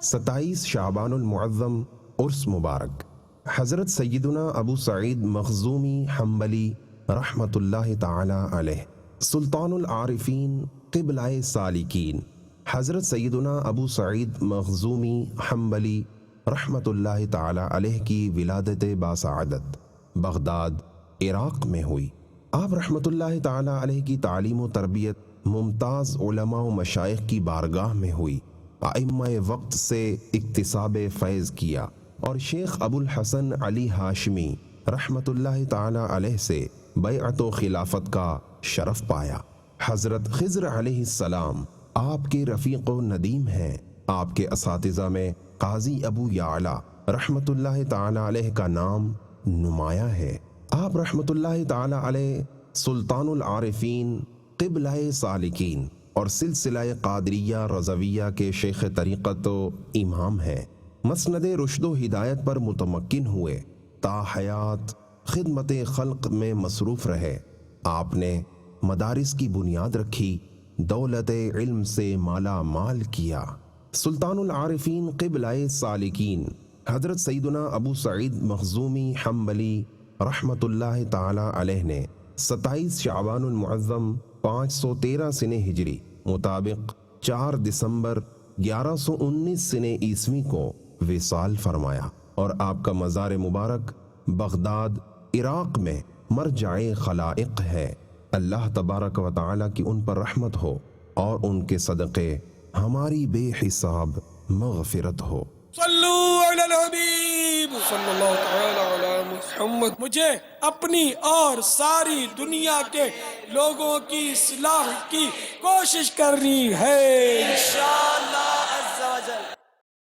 27 شعبان المعظم عرس مبارک۔ حضرت سیدنا ابو سعید مخزومی حنبلی رحمۃ اللہ تعالی علیہ سلطان العارفین قبلہ سالکین، حضرت سیدنا ابو سعید مخزومی حنبلی رحمۃ اللہ تعالی علیہ کی ولادت باسعادت بغداد عراق میں ہوئی۔ آپ رحمۃ اللہ تعالی علیہ کی تعلیم و تربیت ممتاز علماء و مشائخ کی بارگاہ میں ہوئی۔ ائمہ وقت سے اکتساب فیض کیا اور شیخ ابو الحسن علی ہاشمی رحمۃ اللہ تعالی علیہ سے بیعت و خلافت کا شرف پایا۔ حضرت خضر علیہ السلام آپ کے رفیق و ندیم ہیں۔ آپ کے اساتذہ میں قاضی ابو یعلا رحمۃ اللہ تعالی علیہ کا نام نمایاں ہے۔ آپ رحمۃ اللہ تعالی علیہ سلطان العارفین قبلہ سالکین اور سلسلہ قادریہ رضویہ کے شیخ طریقت و امام ہیں۔ مسند رشد و ہدایت پر متمکن ہوئے، تا حیات خدمت خلق میں مصروف رہے۔ آپ نے مدارس کی بنیاد رکھی، دولت علم سے مالا مال کیا۔ سلطان العارفین قبلہ سالکین حضرت سیدنا ابو سعید مخزومی حنبلی رحمۃ اللہ تعالی علیہ نے 27 شعبان المعظم 513 سنہ ہجری مطابق 4 دسمبر 1119 سنہ عیسوی کو وصال فرمایا، اور آپ کا مزار مبارک بغداد عراق میں مرجع خلائق ہے۔ اللہ تبارک و تعالی کی ان پر رحمت ہو اور ان کے صدقے ہماری بے حساب مغفرت ہو۔ صلو علی الحبیب صلی اللہ تعالی علی محمد۔ مجھے اپنی اور ساری دنیا کے لوگوں کی اصلاح کی کوشش کرنی ہے۔